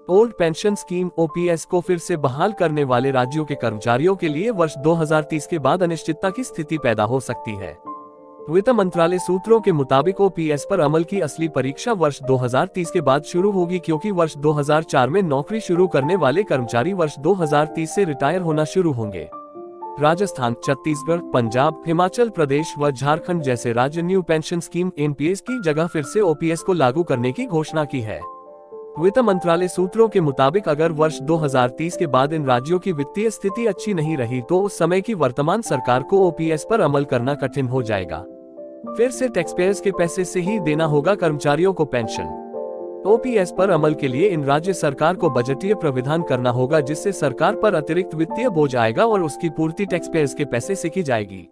Old pension scheme OPS को फिर से बहाल करने वाले राज्यों के कर्मचारियों के लिए वर्ष 2030 के बाद अनिश्चितता की स्थिति पैदा हो सकती है। वित्त मंत्रालय सूत्रों के मुताबिक ओपीएस पर अमल की असली परीक्षा वर्ष 2030 के बाद शुरू होगी, क्योंकि वर्ष 2004 में नौकरी शुरू करने वाले कर्मचारी वर्ष 2030 से रिटायर होना शुरू होंगे। राजस्थान, छत्तीसगढ़, पंजाब, हिमाचल प्रदेश व झारखंड जैसे राज्य न्यू पेंशन स्कीम एनपीएस की जगह फिर से ओपीएस को लागू करने की घोषणा की है। वित्त मंत्रालय सूत्रों के मुताबिक अगर वर्ष 2030 के बाद इन राज्यों की वित्तीय स्थिति अच्छी नहीं रही तो उस समय की वर्तमान सरकार को ओपीएस पर अमल करना कठिन हो जाएगा। फिर से टैक्सपेयर्स के पैसे से ही देना होगा कर्मचारियों को पेंशन। ओपीएस पर अमल के लिए इन राज्य सरकार को बजटीय प्राविधान करना होगा, जिससे सरकार पर अतिरिक्त वित्तीय बोझ आएगा और उसकी पूर्ति टैक्सपेयर्स के पैसे से की जाएगी।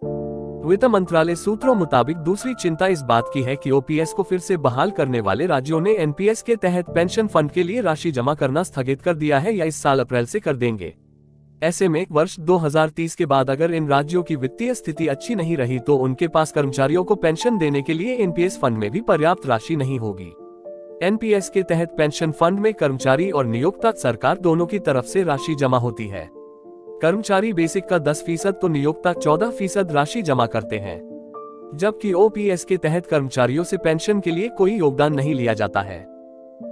वित्त मंत्रालय सूत्रों मुताबिक दूसरी चिंता इस बात की है कि ओपीएस को फिर से बहाल करने वाले राज्यों ने एनपीएस के तहत पेंशन फंड के लिए राशि जमा करना स्थगित कर दिया है या इस साल अप्रैल से कर देंगे। ऐसे में वर्ष 2030 के बाद अगर इन राज्यों की वित्तीय स्थिति अच्छी नहीं रही तो उनके पास कर्मचारियों को पेंशन देने के लिए एनपीएस फंड में भी पर्याप्त राशि नहीं होगी। एनपीएस के तहत पेंशन फंड में कर्मचारी और नियोक्ता सरकार दोनों की तरफ से राशि जमा होती है। कर्मचारी बेसिक का 10% तो नियोक्ता 14% राशि जमा करते हैं, जबकि ओपीएस के तहत कर्मचारियों से पेंशन के लिए कोई योगदान नहीं लिया जाता है।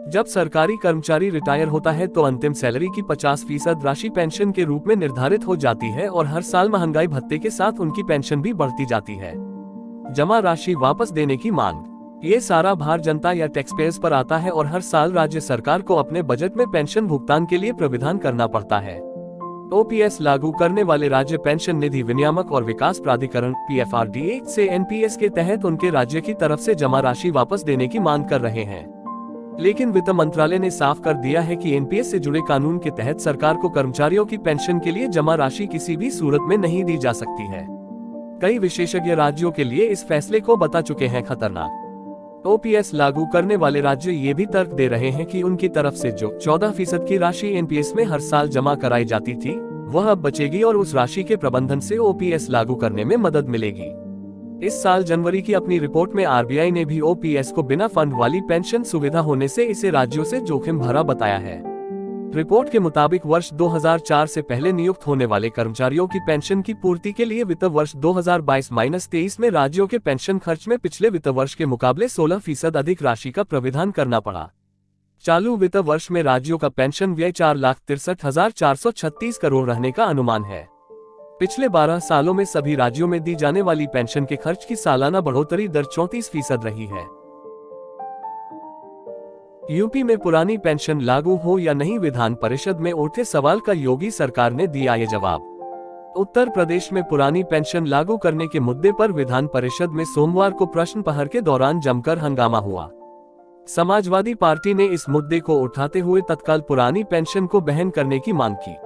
जब सरकारी कर्मचारी रिटायर होता है तो अंतिम सैलरी की 50% राशि पेंशन के रूप में निर्धारित हो जाती है और हर साल महंगाई भत्ते के साथ उनकी पेंशन भी बढ़ती जाती है। जमा राशि वापस देने की मांग, ये सारा भार जनता या टैक्सपेयर्स पर आता है और हर साल राज्य सरकार को अपने बजट में पेंशन भुगतान के लिए प्राविधान करना पड़ता है। ओपीएस लागू करने वाले राज्य पेंशन निधि विनियामक और विकास प्राधिकरण पीएफआरडीए से एनपीएस के तहत उनके राज्य की तरफ से जमा राशि वापस देने की मांग कर रहे हैं, लेकिन वित्त मंत्रालय ने साफ कर दिया है कि एनपीएस से जुड़े कानून के तहत सरकार को कर्मचारियों की पेंशन के लिए जमा राशि किसी भी सूरत में नहीं दी जा सकती है। कई विशेषज्ञ राज्यों के लिए इस फैसले को बता चुके हैं खतरनाक। ओपीएस लागू करने वाले राज्य ये भी तर्क दे रहे हैं कि उनकी तरफ से जो 14% की राशि एनपीएस में हर साल जमा कराई जाती थी वह अब बचेगी और उस राशि के प्रबंधन से ओपीएस लागू करने में मदद मिलेगी। इस साल जनवरी की अपनी रिपोर्ट में आरबीआई ने भी ओपीएस को बिना फंड वाली पेंशन सुविधा होने से इसे राज्यों से जोखिम भरा बताया है। रिपोर्ट के मुताबिक वर्ष 2004 से पहले नियुक्त होने वाले कर्मचारियों की पेंशन की पूर्ति के लिए वित्त वर्ष 2022-23 में राज्यों के पेंशन खर्च में पिछले वित्त वर्ष के मुकाबले 16% अधिक राशि का प्राविधान करना पड़ा। चालू वित्त वर्ष में राज्यों का पेंशन व्यय 4,63,436 करोड़ रहने का अनुमान है। पिछले 12 सालों में सभी राज्यों में दी जाने वाली पेंशन के खर्च की सालाना बढ़ोतरी दर 34% रही है। यूपी में पुरानी पेंशन लागू हो या नहीं, विधान परिषद में उठे सवाल का योगी सरकार ने दिया ये जवाब। उत्तर प्रदेश में पुरानी पेंशन लागू करने के मुद्दे पर विधान परिषद में सोमवार को प्रश्न प्रहर के दौरान जमकर हंगामा हुआ। समाजवादी पार्टी ने इस मुद्दे को उठाते हुए तत्काल पुरानी पेंशन को बहाल करने की मांग की।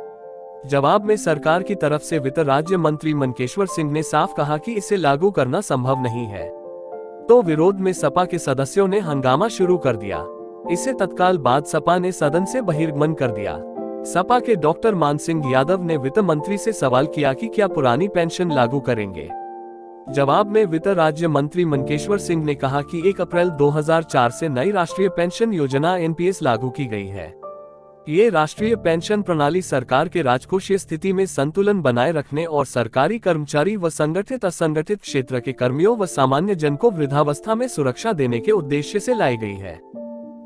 जवाब में सरकार की तरफ से वित्त राज्य मंत्री मनकेश्वर सिंह ने साफ कहा कि इसे लागू करना संभव नहीं है, तो विरोध में सपा के सदस्यों ने हंगामा शुरू कर दिया। इससे तत्काल बाद सपा ने सदन से बहिर्गमन कर दिया। सपा के डॉक्टर मान सिंह यादव ने वित्त मंत्री से सवाल किया कि क्या पुरानी पेंशन लागू करेंगे। जवाब में वित्त राज्य मंत्री मनकेश्वर सिंह ने कहा कि 1 अप्रैल 2004 से नई राष्ट्रीय पेंशन योजना एनपीएस लागू की गई है। ये राष्ट्रीय पेंशन प्रणाली सरकार के राजकोषीय स्थिति में संतुलन बनाए रखने और सरकारी कर्मचारी व संगठित असंगठित क्षेत्र के कर्मियों व सामान्य जन को वृद्धावस्था में सुरक्षा देने के उद्देश्य से लाई गई है।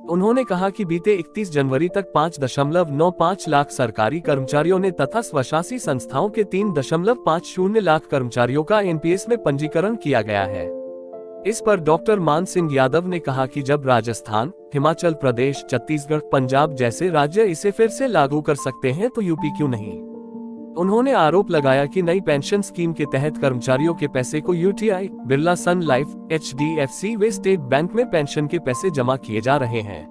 उन्होंने कहा कि बीते 31 जनवरी तक 5.95 लाख सरकारी कर्मचारियों ने तथा स्वशासी संस्थाओं के 3.50 लाख कर्मचारियों का एनपीएस में पंजीकरण किया गया है। इस पर डॉक्टर मान सिंह यादव ने कहा कि जब राजस्थान, हिमाचल प्रदेश, छत्तीसगढ़, पंजाब जैसे राज्य इसे फिर से लागू कर सकते हैं तो यूपी क्यों नहीं। उन्होंने आरोप लगाया कि नई पेंशन स्कीम के तहत कर्मचारियों के पैसे को यूटीआई, बिरला सन लाइफ, एचडीएफसी व स्टेट बैंक में पेंशन के पैसे जमा किए जा रहे हैं,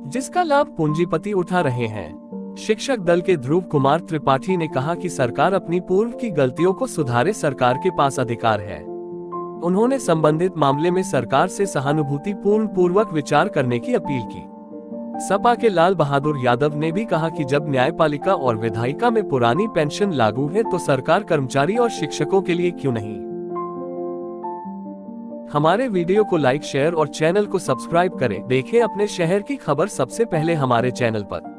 जिसका लाभ पूंजीपति उठा रहे हैं। शिक्षक दल के ध्रुव कुमार त्रिपाठी ने कहा कि सरकार अपनी पूर्व की गलतियों को सुधारे, सरकार के पास अधिकार है। उन्होंने संबंधित मामले में सरकार से सहानुभूति पूर्वक विचार करने की अपील की। सपा के लाल बहादुर यादव ने भी कहा कि जब न्यायपालिका और विधायिका में पुरानी पेंशन लागू है तो सरकार कर्मचारी और शिक्षकों के लिए क्यों नहीं। हमारे वीडियो को लाइक, शेयर और चैनल को सब्सक्राइब करें। देखें अपने शहर की खबर सबसे पहले हमारे चैनल पर।